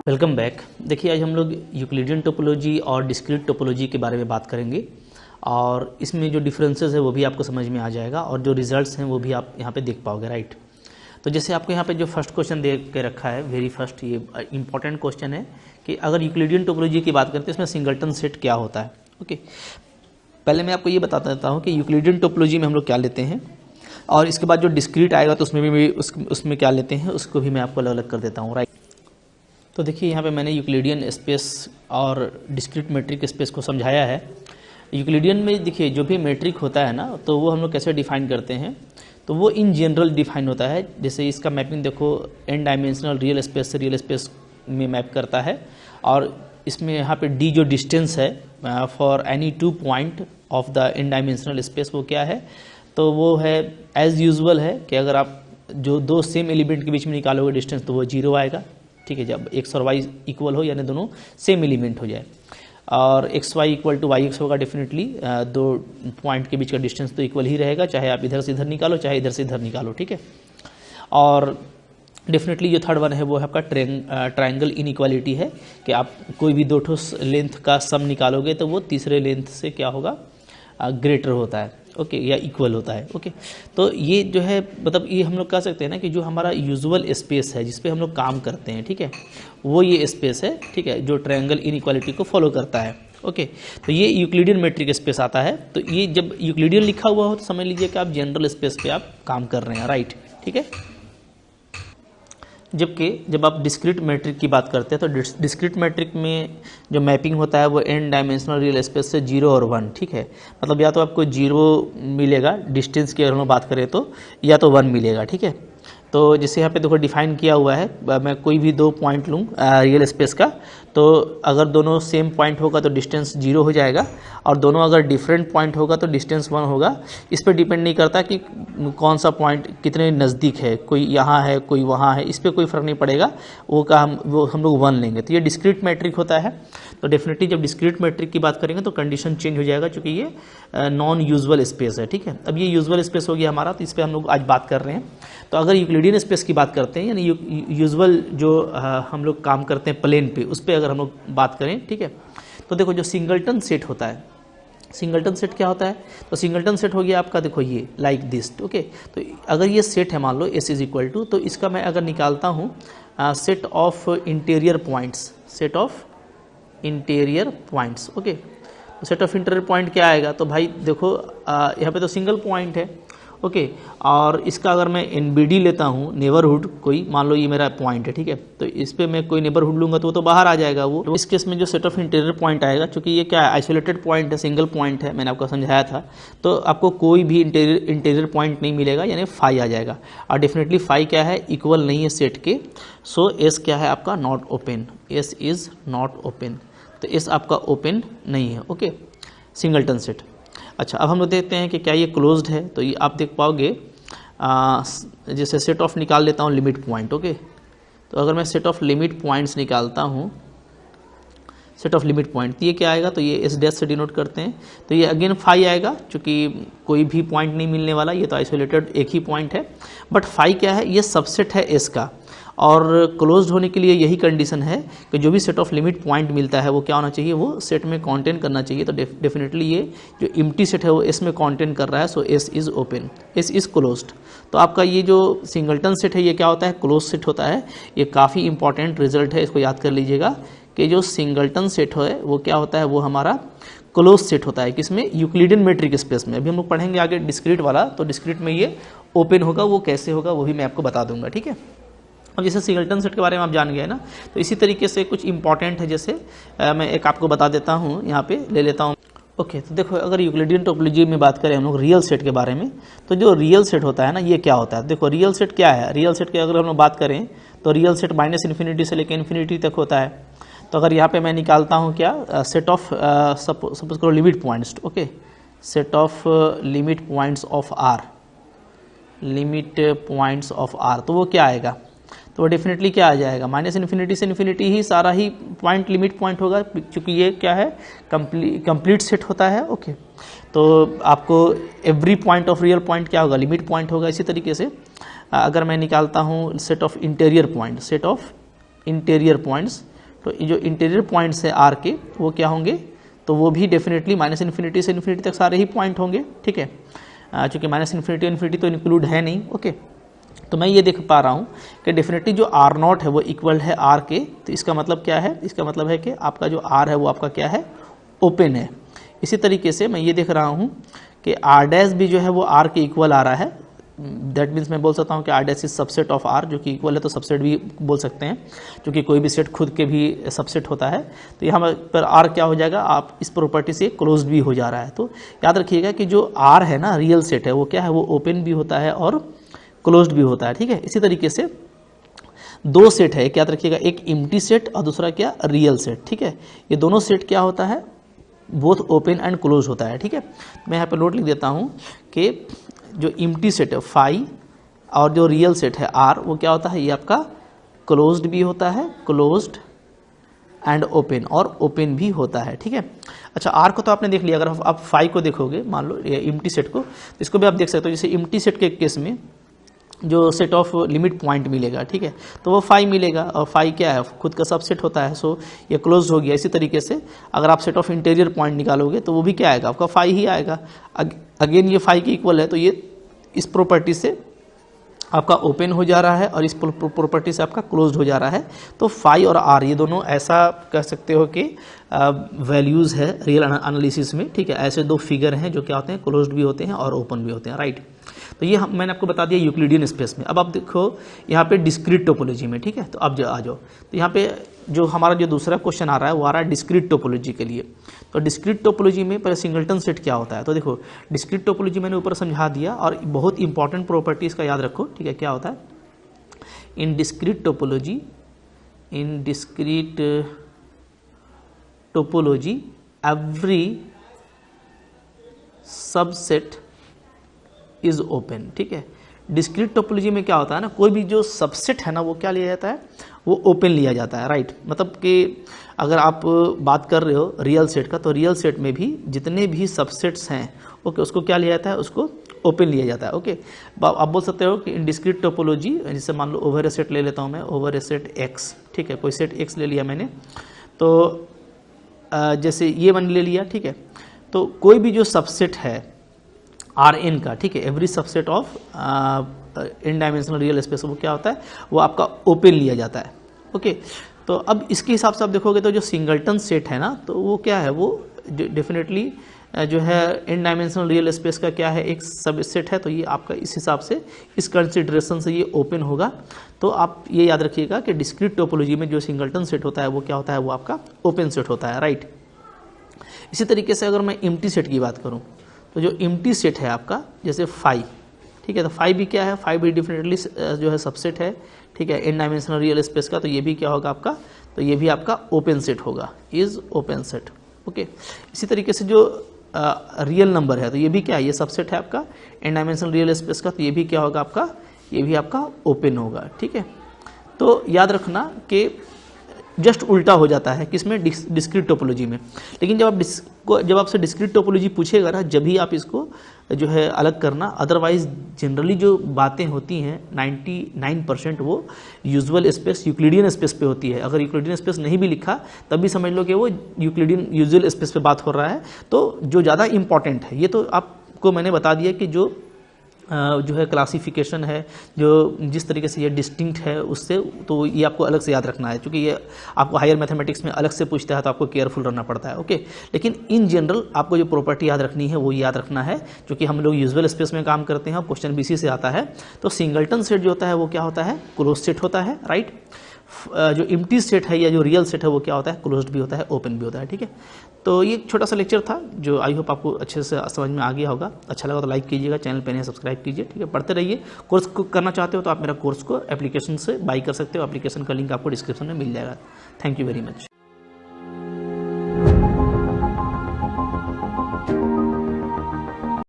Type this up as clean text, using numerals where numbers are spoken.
Welcome back. देखिए आज हम लोग यूक्लिडियन टोपोलॉजी और डिस्क्रीट टोपोलॉजी के बारे में बात करेंगे और इसमें जो डिफरेंसेस है वो भी आपको समझ में आ जाएगा और जो रिजल्ट्स हैं वो भी आप यहाँ पे देख पाओगे, राइट। तो जैसे आपको यहाँ पे जो फर्स्ट क्वेश्चन दे के रखा है, वेरी फर्स्ट, ये इंपॉर्टेंट क्वेश्चन है कि अगर यूक्लिडियन टोपोलॉजी की बात करते हैं इसमें सिंगलटन सेट क्या होता है। ओके, पहले मैं आपको ये बता देता हूँ कि यूक्लिडियन टोपोलॉजी में हम लोग क्या लेते हैं और इसके बाद जो डिस्क्रीट आएगा तो उसमें भी उसमें क्या लेते हैं उसको भी मैं आपको अलग अलग कर देता हूँ, राइट। तो देखिए यहाँ पे मैंने यूक्लिडियन स्पेस और डिस्क्रीट मेट्रिक स्पेस को समझाया है। यूक्लिडियन में देखिए जो भी मेट्रिक होता है ना, तो वो हम लोग कैसे डिफाइन करते हैं, तो वो इन जनरल डिफाइन होता है। जैसे इसका मैपिंग देखो, n डायमेंशनल रियल स्पेस से रियल स्पेस में मैप करता है और इसमें यहाँ पे d जो डिस्टेंस है for any 2 point of the n dimensional space, वो क्या है, तो वो है एज यूजुअल है कि अगर आप जो दो सेम एलिमेंट के बीच में निकालोगे डिस्टेंस तो वो 0 आएगा, ठीक है। जब x और y इक्वल हो यानी दोनों सेम एलिमेंट हो जाए और X Y equal to Y X होगा, डेफिनेटली दो पॉइंट के बीच का डिस्टेंस तो इक्वल ही रहेगा, चाहे आप इधर से इधर निकालो चाहे इधर से इधर निकालो, ठीक है। और डेफिनेटली जो थर्ड वन है वो है आपका ट्रायंगल इनइक्वालिटी है कि आप कोई भी दो ठो लेंथ का सम निकालोगे तो वो तीसरे लेंथ से क्या होगा, ग्रेटर होता है, ओके, या इक्वल होता है, ओके। तो ये जो है मतलब ये हम लोग कह सकते हैं ना कि जो हमारा यूजुअल स्पेस है जिस पे हम लोग काम करते हैं, ठीक है, वो ये स्पेस है, ठीक है, जो ट्रायंगल इनइक्वालिटी को फॉलो करता है, ओके। तो ये यूक्लिडियन मेट्रिक स्पेस आता है। तो ये जब यूक्लिडियन लिखा हुआ हो तो समझ लीजिए कि आप जनरल स्पेस पे आप काम कर रहे हैं, राइट, ठीक है। जबकि जब आप डिस्क्रीट मैट्रिक की बात करते हैं तो डिस्क्रीट मैट्रिक में जो मैपिंग होता है वो n डायमेंशनल रियल स्पेस से 0 और 1, ठीक है। मतलब या तो आपको 0 मिलेगा डिस्टेंस की अगर हम बात करें तो, या तो 1 मिलेगा, ठीक है। तो जैसे यहाँ पे देखो डिफाइन किया हुआ है, मैं कोई भी दो पॉइंट लूँ रियल स्पेस का, तो अगर दोनों सेम पॉइंट होगा तो डिस्टेंस 0 हो जाएगा और दोनों अगर डिफरेंट पॉइंट होगा तो डिस्टेंस 1 होगा। इस पर डिपेंड नहीं करता कि कौन सा पॉइंट कितने नज़दीक है, कोई यहाँ है कोई वहाँ है, इस पर कोई फ़र्क नहीं पड़ेगा, वो हम लोग 1 लेंगे। तो ये डिस्क्रीट मैट्रिक होता है। तो डेफिनेटली जब डिस्क्रीट मैट्रिक की बात करेंगे तो कंडीशन चेंज हो जाएगा क्योंकि ये नॉन यूजुअल स्पेस है, ठीक है। अब ये यूजुअल स्पेस हो गया हमारा, तो इस पर हम लोग आज बात कर रहे हैं। तो अगर यूक्लिडियन स्पेस की बात करते हैं यानी यूजुअल जो हम लोग काम करते हैं प्लेन पे, उस पर अगर हम लोग बात करें, ठीक है, तो देखो जो सिंगलटन सेट होता है, सिंगलटन सेट क्या होता है, तो सिंगलटन सेट हो गया आपका, देखो ये लाइक दिस, ओके। तो अगर ये सेट है मान लो S इज इक्वल टू, तो इसका मैं अगर निकालता हूँ set of interior points, set of interior points, okay. तो सेट ऑफ इंटीरियर पॉइंट क्या आएगा, तो भाई देखो यहाँ पे तो सिंगल पॉइंट है, ओके। और इसका अगर मैं NBD लेता हूँ, नेबरहुड, कोई मान लो ये मेरा पॉइंट है, ठीक है, तो इस पर मैं कोई नेबरहुड लूँगा तो वो तो बाहर आ जाएगा वो। तो इस केस में जो सेट ऑफ इंटीरियर पॉइंट आएगा, क्योंकि ये क्या है, आइसोलेटेड पॉइंट है, सिंगल पॉइंट है, मैंने आपको समझाया था, तो आपको कोई भी इंटीरियर पॉइंट नहीं मिलेगा, यानी फाई आ जाएगा। और डेफिनेटली फाई क्या है, इक्वल नहीं है सेट के, सो एस क्या है आपका, not open, S is not open, तो एस आपका ओपन नहीं है, ओके, सिंगलटन सेट। अच्छा, अब हम लोग देखते हैं कि क्या ये क्लोज्ड है। तो ये आप देख पाओगे, जैसे सेट ऑफ निकाल लेता हूँ लिमिट पॉइंट, ओके। तो अगर मैं सेट ऑफ लिमिट पॉइंट्स निकालता हूँ, सेट ऑफ लिमिट पॉइंट, तो ये क्या आएगा, तो ये एस डैश से डिनोट करते हैं, तो ये अगेन फाई आएगा क्योंकि कोई भी पॉइंट नहीं मिलने वाला, ये तो आइसोलेटेड एक ही पॉइंट है। बट फाई क्या है, ये सबसेट है एस का, और क्लोज्ड होने के लिए यही कंडीशन है कि जो भी सेट ऑफ लिमिट पॉइंट मिलता है वो क्या होना चाहिए, वो सेट में कंटेन करना चाहिए। तो डेफिनेटली ये जो एम्प्टी सेट है वो एस में कंटेन कर रहा है, so S is open, S is closed. तो आपका ये जो सिंगलटन सेट है ये क्या होता है, क्लोज सेट होता है। ये काफ़ी इंपॉर्टेंट रिजल्ट है, इसको याद कर लीजिएगा कि जो सिंगलटन सेट है वो क्या होता है, वो हमारा क्लोज सेट होता है। किसमें, यूक्लिडियन मेट्रिक स्पेस में। अभी हम लोग पढ़ेंगे आगे डिस्क्रीट वाला, तो डिस्क्रीट में ये ओपन होगा, वो कैसे होगा वो भी मैं आपको बता दूंगा, ठीक है। अब जैसे सिंगलटन सेट के बारे में आप जान गए ना, तो इसी तरीके से कुछ इंपॉर्टेंट है, जैसे मैं एक आपको बता देता हूँ, यहाँ पे ले लेता हूँ, ओके। तो देखो अगर यूक्लिडियन टोपोलॉजी में बात करें हम लोग रियल सेट के बारे में, तो जो रियल सेट होता है ना, ये क्या होता है, देखो रियल सेट क्या है, रियल सेट की अगर हम लोग बात करें तो रियल सेट -इन्फिनिटी से लेकर इन्फिनिटी तक होता है। तो अगर यहाँ पे मैं निकालता हूँ क्या, सेट ऑफ सपोज करो limit points, okay, set of limit points of R, limit points of R, तो वो क्या आएगा, तो वो डेफिनेटली क्या आ जाएगा, -इन्फिनिटी से इन्फिनिटी ही सारा ही पॉइंट लिमिट पॉइंट होगा, क्योंकि ये क्या है, कंप्लीट सेट होता है, ओके। तो आपको every point of real point क्या होगा, लिमिट पॉइंट होगा। इसी तरीके से अगर मैं निकालता हूँ set of interior point, set of interior points, तो ये जो इंटीरियर पॉइंट्स है आर के वो क्या होंगे, तो वो भी डेफिनेटली माइनस इन्फिनिटी से इन्फिनिटी तक सारे ही पॉइंट होंगे, ठीक है, चूँकि माइनस इन्फिनिटी इन्फिनिटी तो इंक्लूड है नहीं, ओके। तो मैं ये देख पा रहा हूँ कि डेफिनेटली जो आर नॉट है वो इक्वल है आर के, तो इसका मतलब क्या है, इसका मतलब है कि आपका जो आर है वो आपका क्या है, ओपन है। इसी तरीके से मैं ये देख रहा हूँ कि आर डैश भी जो है वो आर के इक्वल आ रहा है, दैट मीन्स मैं बोल सकता हूँ कि R dash is subset of R, जो कि इक्वल है तो सबसेट भी बोल सकते हैं, क्योंकि कोई भी सेट खुद के भी सबसेट होता है। तो यहाँ पर आर क्या हो जाएगा, आप इस प्रॉपर्टी से क्लोज्ड भी हो जा रहा है। तो याद रखिएगा कि जो आर है ना रियल सेट है वो क्या है, वो ओपन भी होता है और क्लोज्ड भी होता है, ठीक है। इसी तरीके से दो सेट है, याद रखिएगा, एक एम्प्टी सेट और दूसरा क्या, रियल सेट, ठीक है। ये दोनों सेट क्या होता है, बोथ ओपन एंड क्लोज होता है, ठीक है। मैं यहाँ पे नोट लिख देता हूँ कि जो एम्प्टी सेट है फाई और जो रियल सेट है आर, वो क्या होता है, ये आपका क्लोज्ड भी होता है, क्लोज्ड एंड ओपन, और ओपन भी होता है, ठीक है। अच्छा, आर को तो आपने देख लिया, अगर आप फाई को देखोगे, मान लो एम्प्टी सेट को, तो इसको भी आप देख सकते हो। जैसे एम्प्टी सेट के केस में जो सेट ऑफ लिमिट पॉइंट मिलेगा, ठीक है, तो वो फाई मिलेगा, और फाई क्या है, खुद का सबसेट होता है, सो ये क्लोज हो गया। इसी तरीके से अगर आप सेट ऑफ इंटीरियर पॉइंट निकालोगे तो वो भी क्या आएगा, आपका फाई ही आएगा। अगेन ये फाई के इक्वल है, तो ये इस प्रॉपर्टी से आपका ओपन हो जा रहा है और इस प्रॉपर्टी से आपका क्लोज्ड हो जा रहा है। तो फाई और आर ये दोनों ऐसा कह सकते हो कि वैल्यूज़ है रियल एनालिसिस में, ठीक है। ऐसे दो फिगर हैं जो क्या होते हैं, क्लोज्ड भी होते हैं और ओपन भी होते हैं, राइट। तो ये मैंने आपको बता दिया यूक्लिडियन स्पेस में। अब आप देखो यहाँ पे डिस्क्रीट टोपोलॉजी में, ठीक है। तो अब आ जाओ, तो यहाँ पे जो हमारा जो दूसरा क्वेश्चन आ रहा है वो आ रहा है डिस्क्रीट टोपोलॉजी के लिए। तो डिस्क्रीट टोपोलॉजी में पहले सिंगलटन सेट क्या होता है, तो देखो डिस्क्रीट टोपोलॉजी मैंने ऊपर समझा दिया, और बहुत इंपॉर्टेंट प्रॉपर्टीज़ का याद रखो, ठीक है। क्या होता है इन discrete topology, in discrete topology every subset is open, ठीक है। डिस्क्रीट टोपोलॉजी में क्या होता है ना, कोई भी जो सबसेट है ना वो क्या लिया जाता है, वो ओपन लिया जाता है, राइट। मतलब कि अगर आप बात कर रहे हो रियल सेट का, तो रियल सेट में भी जितने भी सबसेट्स हैं, ओके, उसको क्या लिया जाता है, उसको ओपन लिया जाता है, ओके। आप बोल सकते हो कि इन डिस्क्रीट टोपोलॉजी, जैसे मान लो ओवर ए सेट ले लेता हूँ मैं, ओवर ए सेट एक्स, ठीक है, कोई सेट एक्स ले लिया मैंने, तो जैसे ये मैंने ले लिया, ठीक है। तो कोई भी जो सबसेट है आर एन का, ठीक है, every subset of in dimensional real space, वो क्या होता है, वो आपका ओपन लिया जाता है, ओके। तो अब इसके हिसाब से आप देखोगे तो जो सिंगलटन सेट है ना, तो वो क्या है, वो डेफिनेटली जो है इन डायमेंशनल रियल स्पेस का क्या है, एक सब सेट है। तो ये आपका इस हिसाब से, इस कंसिडरेशन से ये ओपन होगा। तो आप ये याद रखिएगा कि डिस्क्रीट टोपोलॉजी में जो सिंगलटन सेट होता है वो क्या होता है, वो आपका ओपन सेट होता है, राइट। इसी तरीके से अगर मैं एम्प्टी सेट की बात करूँ, तो जो एम्प्टी सेट है आपका, जैसे फाई, ठीक है, तो फाई भी क्या है, फाई भी डेफिनेटली जो है सबसेट है, ठीक है, इन डायमेंशनल रियल स्पेस का। तो ये भी क्या होगा आपका, तो ये भी आपका ओपन सेट होगा, इज ओपन सेट, ओके। इसी तरीके से जो रियल नंबर है, तो ये भी क्या है, ये सबसेट है आपका इन डायमेंशनल रियल स्पेस का, तो ये भी क्या होगा आपका, ये भी आपका ओपन होगा, ठीक है। तो याद रखना कि जस्ट उल्टा हो जाता है किसमें, डिस्क्रीट टोपोलॉजी में। लेकिन जब आपसे डिस्क्रीट टोपोलॉजी पूछेगा ना, जब भी आप इसको जो है अलग करना, अदरवाइज जनरली जो बातें होती हैं 99% वो यूजुअल स्पेस, यूक्लिडियन स्पेस पे होती है। अगर यूक्लिडियन स्पेस नहीं भी लिखा तब भी समझ लो कि वो यूक्लिडियन यूजुअल स्पेस पे बात हो रहा है। तो जो ज़्यादा इंपॉर्टेंट है, ये तो आपको मैंने बता दिया कि जो है क्लासिफिकेशन है, जो जिस तरीके से ये डिस्टिंक्ट है उससे, तो ये आपको अलग से याद रखना है, क्योंकि ये आपको हायर मैथमेटिक्स में अलग से पूछता है, तो आपको केयरफुल रहना पड़ता है, ओके। लेकिन इन जनरल आपको जो प्रॉपर्टी याद रखनी है वो याद रखना है, क्योंकि हम लोग यूजुअल स्पेस में काम करते हैं और क्वेश्चन बीसी से आता है। तो सिंगलटन सेट जो होता है वो क्या होता है, क्लोज सेट होता है, राइट। जो एम्प्टी सेट है या जो रियल सेट है वो क्या होता है, क्लोज्ड भी होता है, ओपन भी होता है, ठीक है। तो ये छोटा सा लेक्चर था जो आई होप आपको अच्छे से समझ में आ गया होगा। अच्छा लगा तो लाइक कीजिएगा, चैनल पे नए सब्सक्राइब कीजिए, ठीक है। पढ़ते रहिए। कोर्स को करना चाहते हो तो आप मेरा कोर्स को एप्लीकेशन से बाई कर सकते हो, एप्लीकेशन का लिंक आपको डिस्क्रिप्शन में मिल जाएगा। Thank you very much.